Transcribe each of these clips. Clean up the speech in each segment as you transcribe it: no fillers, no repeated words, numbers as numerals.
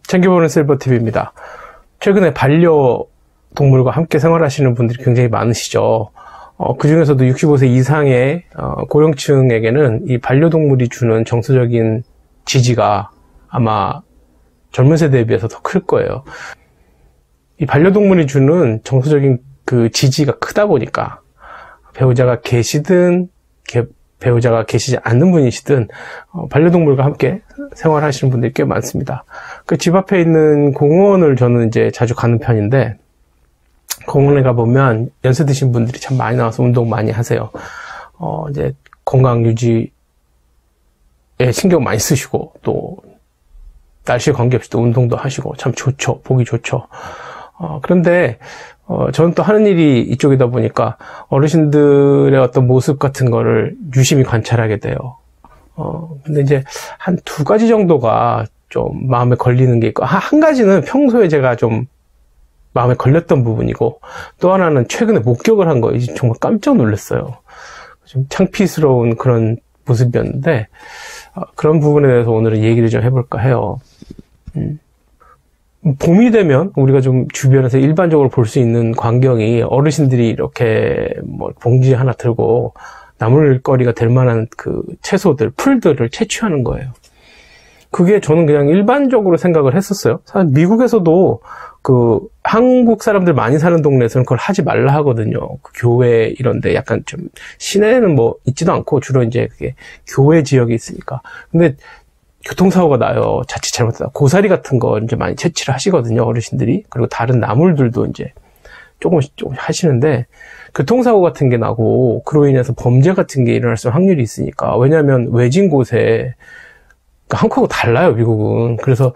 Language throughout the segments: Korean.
챙겨보는 실버TV입니다. 최근에 반려동물과 함께 생활하시는 분들이 굉장히 많으시죠. 그 중에서도 65세 이상의 고령층에게는 이 반려동물이 주는 정서적인 지지가 아마 젊은 세대에 비해서 더 클 거예요. 이 반려동물이 주는 정서적인 그 지지가 크다 보니까 배우자가 계시든 배우자가 계시지 않는 분이시든 반려동물과 함께 생활하시는 분들이 꽤 많습니다. 그 집 앞에 있는 공원을 저는 이제 자주 가는 편인데, 공원에 가보면 연세 드신 분들이 참 많이 나와서 운동 많이 하세요. 이제 건강 유지에 신경 많이 쓰시고, 또 날씨에 관계없이 또 운동도 하시고 참 좋죠. 보기 좋죠. 그런데 저는 또 하는 일이 이쪽이다 보니까 어르신들의 어떤 모습 같은 거를 유심히 관찰하게 돼요. 근데 이제 한 두 가지 정도가 좀 마음에 걸리는 게 있고, 한 가지는 평소에 제가 좀 마음에 걸렸던 부분이고, 또 하나는 최근에 목격을 한 거예요. 정말 깜짝 놀랐어요. 좀 창피스러운 그런 모습이었는데, 그런 부분에 대해서 오늘은 얘기를 좀 해볼까 해요. 봄이 되면 우리가 좀 주변에서 일반적으로 볼 수 있는 광경이 어르신들이 이렇게 뭐 봉지 하나 들고 나물거리가 될 만한 그 채소들, 풀들을 채취하는 거예요. 그게 저는 그냥 일반적으로 생각을 했었어요. 사실 미국에서도 그 한국 사람들 많이 사는 동네에서는 그걸 하지 말라 하거든요. 그 교회 이런데 약간 좀 시내에는 뭐 있지도 않고 주로 이제 그게 교회 지역이 있으니까. 근데 교통사고가 나요. 자칫 잘못하다. 고사리 같은 거 이제 많이 채취를 하시거든요, 어르신들이. 그리고 다른 나물들도 이제 조금씩 하시는데, 교통사고 같은 게 나고, 그로 인해서 범죄 같은 게 일어날 수 확률이 있으니까. 왜냐하면 외진 곳에, 그러니까 한국하고 달라요, 미국은. 그래서,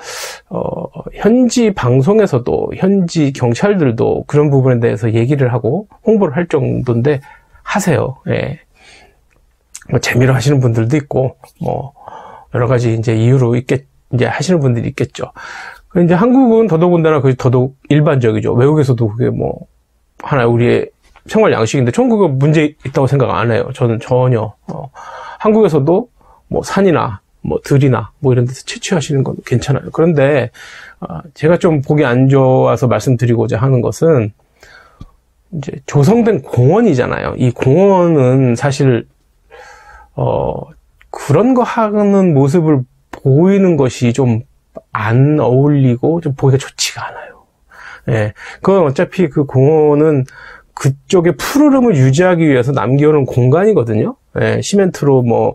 현지 방송에서도, 현지 경찰들도 그런 부분에 대해서 얘기를 하고, 홍보를 할 정도인데, 하세요. 예. 뭐, 재미로 하시는 분들도 있고, 뭐, 여러 가지 이제 이유로 이제 하시는 분들이 있겠죠. 이제 한국은 더더군다나 그게 더더욱 일반적이죠. 외국에서도 그게 뭐, 하나의 우리의 생활 양식인데, 저는 그거 문제 있다고 생각 안 해요. 저는 전혀. 한국에서도 뭐 산이나, 뭐 들이나, 뭐 이런 데서 채취하시는 건 괜찮아요. 그런데, 제가 좀 보기 안 좋아서 말씀드리고자 하는 것은, 이제 조성된 공원이잖아요. 이 공원은 사실, 그런 거 하는 모습을 보이는 것이 좀 안 어울리고 좀 보기가 좋지가 않아요. 예. 그건 어차피 그 공원은 그쪽의 푸르름을 유지하기 위해서 남겨놓은 공간이거든요. 예. 시멘트로 뭐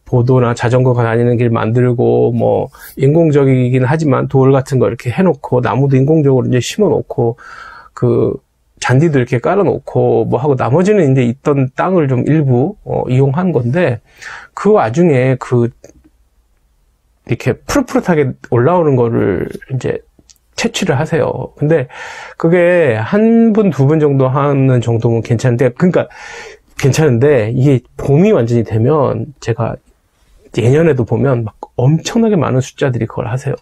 보도나 자전거가 다니는 길 만들고 뭐 인공적이긴 하지만 돌 같은 거 이렇게 해놓고 나무도 인공적으로 이제 심어놓고 그 잔디도 이렇게 깔아놓고 뭐 하고 나머지는 이제 있던 땅을 좀 일부 이용한 건데, 그 와중에 이렇게 푸릇푸릇하게 올라오는 거를 이제 채취를 하세요. 근데 그게 한 분, 두 분 정도 하는 정도면 괜찮은데, 그러니까 괜찮은데 이게 봄이 완전히 되면 제가 예년에도 보면 막 엄청나게 많은 숫자들이 그걸 하세요.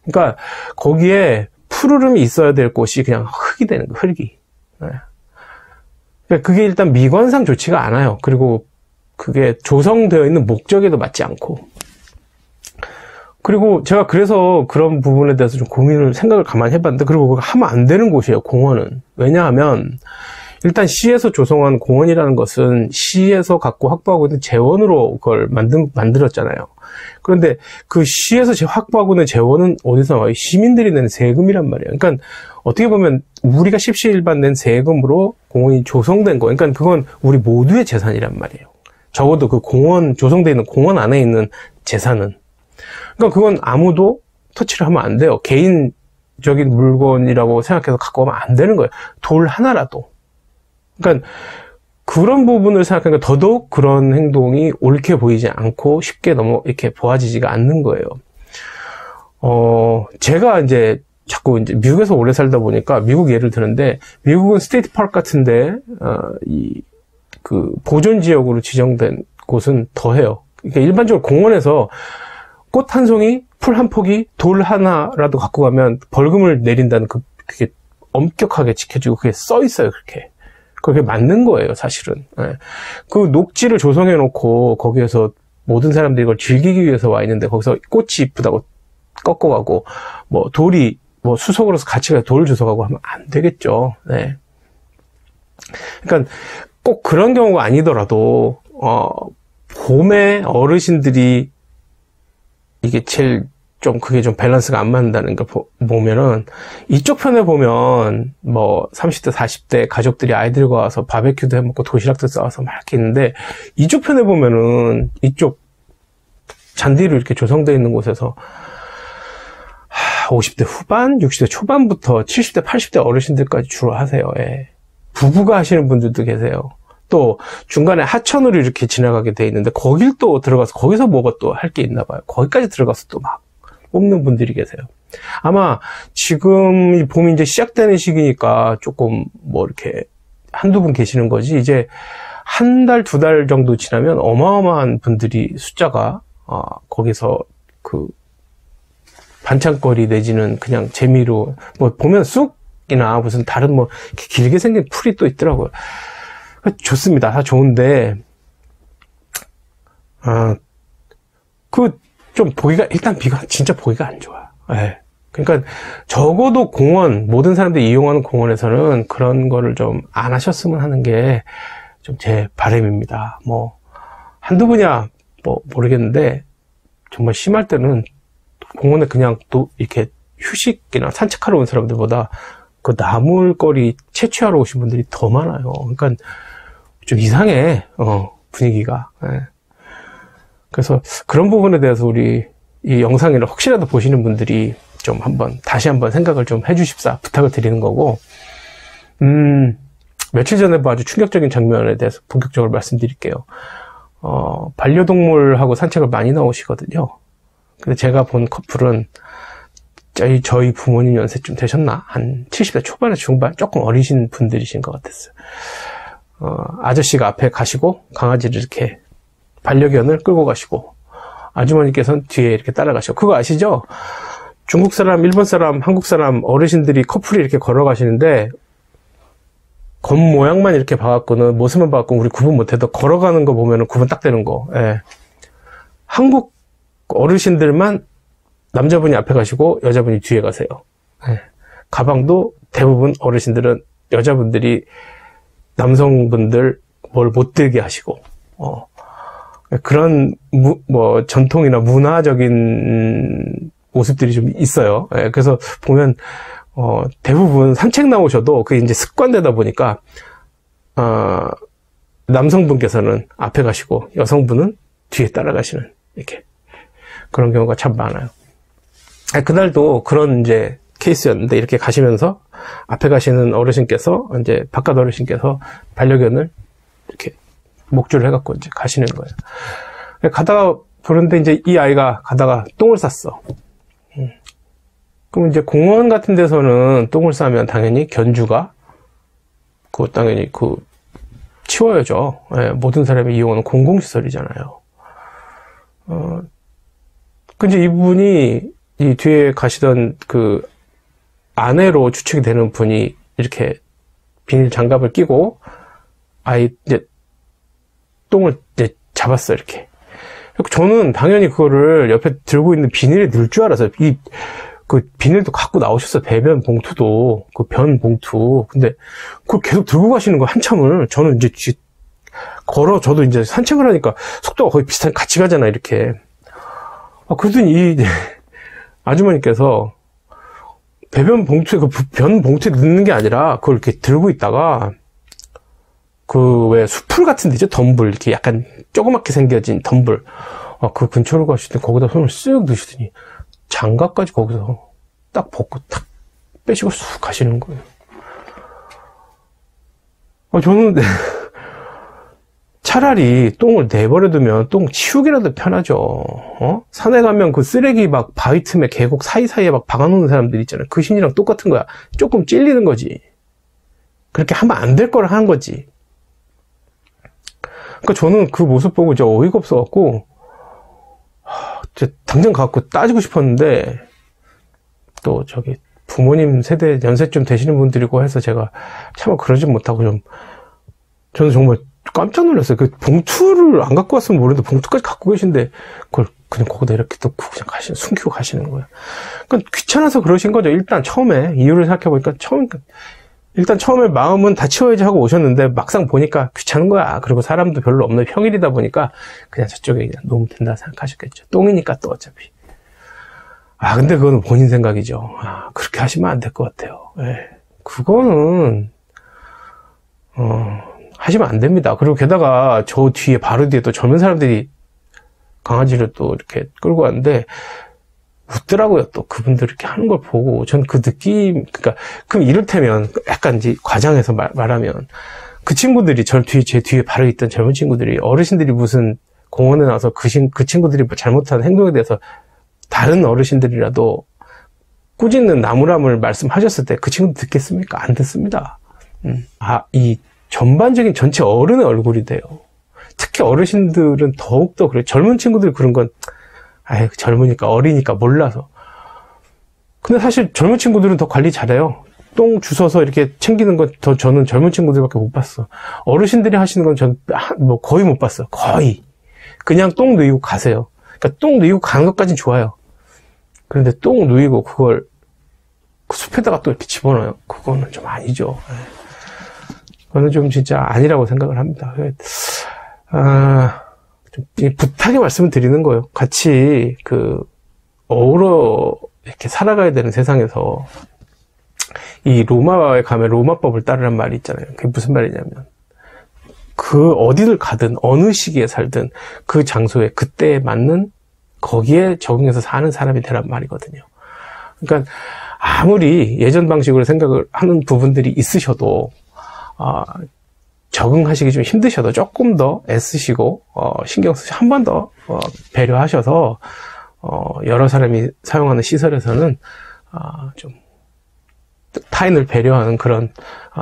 그러니까 거기에 푸르름이 있어야 될 곳이 그냥 흙이 되는 거예요, 흙이. 네. 그러니까 그게 일단 미관상 좋지가 않아요. 그리고 그게 조성되어 있는 목적에도 맞지 않고. 그리고 제가 그래서 그런 부분에 대해서 좀 생각을 가만히 해봤는데, 그리고 그거 하면 안 되는 곳이에요, 공원은. 왜냐하면 일단 시에서 조성한 공원이라는 것은 시에서 갖고 확보하고 있는 재원으로 그걸 만들었잖아요. 그런데 그 시에서 확보하고 있는 재원은 어디서 나와요? 시민들이 내는 세금이란 말이에요. 그러니까 어떻게 보면 우리가 십시일반 낸 세금으로 공원이 조성된 거. 그러니까 그건 우리 모두의 재산이란 말이에요. 적어도 그 공원, 조성되어 있는 공원 안에 있는 재산은. 그러니까 그건 아무도 터치를 하면 안 돼요. 개인적인 물건이라고 생각해서 갖고 가면 안 되는 거예요. 돌 하나라도. 그러니까 그런 부분을 생각하니까 더더욱 그런 행동이 옳게 보이지 않고 쉽게 이렇게 보아지지가 않는 거예요. 제가 이제 자꾸 이제 미국에서 오래 살다 보니까 미국 예를 드는데, 미국은 스테이트 파크 같은데, 그 보존 지역으로 지정된 곳은 더해요. 그러니까 일반적으로 공원에서 꽃 한 송이, 풀 한 포기, 돌 하나라도 갖고 가면 벌금을 내린다는 그게 엄격하게 지켜지고 그게 써 있어요, 그렇게. 그게 맞는 거예요, 사실은. 예. 그 녹지를 조성해 놓고 거기에서 모든 사람들이 이걸 즐기기 위해서 와 있는데, 거기서 꽃이 이쁘다고 꺾어가고, 뭐, 돌이, 뭐, 수속으로서 같이 가서 돌 주워가고 하면 안 되겠죠. 네. 그러니까 꼭 그런 경우가 아니더라도, 봄에 어르신들이 이게 제일 좀 그게 좀 밸런스가 안 맞는다는 걸 보면은 이쪽 편에 보면 뭐 30대 40대 가족들이 아이들과 와서 바베큐도 해먹고 도시락도 싸와서 막 이렇게 있는데 이쪽 편에 보면은 이쪽 잔디로 이렇게 조성되어 있는 곳에서 50대 후반, 60대 초반부터 70대 80대 어르신들까지 주로 하세요. 예. 부부가 하시는 분들도 계세요. 또 중간에 하천으로 이렇게 지나가게 돼 있는데 거길 또 들어가서 거기서 뭐가 또 할 게 있나 봐요. 거기까지 들어가서 또 막 뽑는 분들이 계세요. 아마 지금 봄이 이제 시작되는 시기니까 조금 뭐 이렇게 한두 분 계시는 거지 이제 한 달, 두 달 정도 지나면 어마어마한 분들이 숫자가 거기서 그 반찬거리 내지는 그냥 재미로 뭐 보면 쑥이나 무슨 다른 뭐 길게 생긴 풀이 또 있더라고요. 좋습니다. 다 좋은데, 좀 보기가, 일단 비가 진짜 보기가 안 좋아. 예. 그러니까 적어도 공원, 모든 사람들이 이용하는 공원에서는 그런 거를 좀 안 하셨으면 하는 게 좀 제 바람입니다. 뭐, 한두 분이야, 뭐, 모르겠는데, 정말 심할 때는 공원에 그냥 또 이렇게 휴식이나 산책하러 온 사람들보다 그 나물거리 채취하러 오신 분들이 더 많아요. 그러니까 좀 이상해, 분위기가. 예. 그래서 그런 부분에 대해서 우리 이 영상을 혹시라도 보시는 분들이 좀 다시 한번 생각을 좀 해주십사 부탁을 드리는 거고, 며칠 전에 아주 충격적인 장면에 대해서 본격적으로 말씀드릴게요. 반려동물하고 산책을 많이 나오시거든요. 근데 제가 본 커플은 저희 부모님 연세쯤 되셨나? 한 70대 초반에 중반, 조금 어리신 분들이신 것 같았어요. 아저씨가 앞에 가시고 강아지를 이렇게 반려견을 끌고 가시고 아주머니께서는 뒤에 이렇게 따라가시고 그거 아시죠? 중국 사람, 일본 사람, 한국 사람 어르신들이 커플이 이렇게 걸어가시는데 겉모양만 이렇게 봐갖고는 모습만 봐갖고 우리 구분 못해도 걸어가는 거 보면은 구분 딱 되는 거. 예. 한국 어르신들만 남자분이 앞에 가시고 여자분이 뒤에 가세요. 예. 가방도 대부분 어르신들은 여자분들이 남성분들 뭘 못 들게 하시고, 그런, 전통이나 문화적인 모습들이 좀 있어요. 예, 그래서 보면, 대부분 산책 나오셔도 그게 이제 습관되다 보니까, 남성분께서는 앞에 가시고, 여성분은 뒤에 따라가시는, 이렇게. 그런 경우가 참 많아요. 그날도 그런 이제 케이스였는데, 이렇게 가시면서, 앞에 가시는 어르신께서, 이제 바깥 어르신께서 반려견을 이렇게 목줄을 해갖고 이제 가시는 거예요. 가다가 그런데 이제 이 아이가 가다가 똥을 쌌어. 그럼 이제 공원 같은 데서는 똥을 싸면 당연히 견주가 당연히 치워야죠. 예, 모든 사람이 이용하는 공공시설이잖아요. 근데 이분이 이 뒤에 가시던 아내로 추측이 되는 분이 이렇게 비닐 장갑을 끼고 이제 똥을 이제 잡았어, 이렇게. 저는 당연히 그거를 옆에 들고 있는 비닐에 넣을 줄 알았어요. 비닐도 갖고 나오셨어요. 배변 봉투도, 변 봉투. 근데 그걸 계속 들고 가시는 거 한참을. 저는 이제 저도 이제 산책을 하니까 속도가 거의 비슷하게 같이 가잖아, 이렇게. 그러더니 이 아주머니께서 배변 봉투에, 변 봉투에 넣는 게 아니라, 그걸 이렇게 들고 있다가, 왜 수풀 같은 데 있죠? 덤불. 이렇게 약간 조그맣게 생겨진 덤불. 그 근처로 가시더니 거기다 손을 쓱 넣으시더니, 장갑까지 거기서 딱 벗고 탁 빼시고 쑥 가시는 거예요. 저는, 차라리 똥을 내버려두면 똥 치우기라도 편하죠. 산에 가면 그 쓰레기 막 바위 틈에 계곡 사이사이에 막 박아놓는 사람들 있잖아요. 그 신이랑 똑같은 거야. 조금 찔리는 거지. 그렇게 하면 안 될 걸 하는 거지. 그러니까 저는 그 모습 보고 이제 어이가 없어갖고, 당장 가갖고 따지고 싶었는데, 또 부모님 세대 연세쯤 되시는 분들이고 해서 제가 차마 그러진 못하고 저는 정말 깜짝 놀랐어요. 봉투를 안 갖고 왔으면 모르는데 봉투까지 갖고 계신데 그걸 그냥 거기다 이렇게 또 그냥 숨기고 가시는 거예요. 그러니까 귀찮아서 그러신 거죠. 일단 처음에 이유를 생각해보니까 일단 처음에 마음은 다 치워야지 하고 오셨는데 막상 보니까 귀찮은 거야. 그리고 사람도 별로 없는 평일이다 보니까 그냥 저쪽에 그냥 놓으면 된다 생각하셨겠죠. 똥이니까 또 어차피. 근데 그거는 본인 생각이죠. 그렇게 하시면 안 될 것 같아요. 예. 그거는 하시면 안 됩니다. 그리고 게다가 저 뒤에 바로 뒤에 또 젊은 사람들이 강아지를 또 이렇게 끌고 왔는데 웃더라고요. 또 그분들 이렇게 하는 걸 보고 전 그 느낌, 그러니까 그럼 이를테면 약간 이제 과장해서 말하면 그 친구들이 제 뒤에 바로 있던 젊은 친구들이 어르신들이 무슨 공원에 나와서 그 친구들이 뭐 잘못한 행동에 대해서 다른 어르신들이라도 꾸짖는 나무람을 말씀하셨을 때 그 친구들 듣겠습니까? 안 듣습니다. 이 전반적인 전체 어른의 얼굴이 돼요. 특히 어르신들은 더욱더 그래요. 젊은 친구들 그런 건 젊으니까 어리니까 몰라서. 근데 사실 젊은 친구들은 더 관리 잘해요. 똥 주워서 이렇게 챙기는 건 저는 젊은 친구들밖에 못 봤어. 어르신들이 하시는 건 전 뭐 거의 못 봤어. 거의. 그냥 똥 누이고 가세요. 그러니까 똥 누이고 가는 것까진 좋아요. 그런데 똥 누이고 그걸 그 숲에다가 또 이렇게 집어넣어요. 그거는 좀 아니죠. 그거는 좀 진짜 아니라고 생각을 합니다. 좀 부탁의 말씀을 드리는 거예요. 같이 어우러 이렇게 살아가야 되는 세상에서 이 로마에 가면 로마법을 따르란 말이 있잖아요. 그게 무슨 말이냐면 어디를 가든 어느 시기에 살든 그 장소에 그때에 맞는 거기에 적응해서 사는 사람이 되란 말이거든요. 그러니까 아무리 예전 방식으로 생각을 하는 부분들이 있으셔도 적응하시기 좀 힘드셔도 조금 더 애쓰시고 신경 쓰시 한 번 더 배려하셔서 여러 사람이 사용하는 시설에서는 좀 타인을 배려하는 그런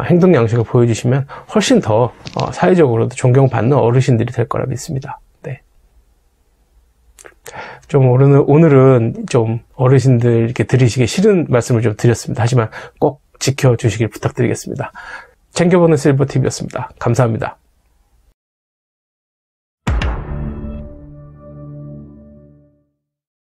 행동 양식을 보여주시면 훨씬 더 사회적으로도 존경받는 어르신들이 될 거라 믿습니다. 네. 좀 오늘은 좀 어르신들 이렇게 들으시기 싫은 말씀을 좀 드렸습니다. 하지만 꼭 지켜주시길 부탁드리겠습니다. 챙겨보는 실버TV였습니다. 감사합니다.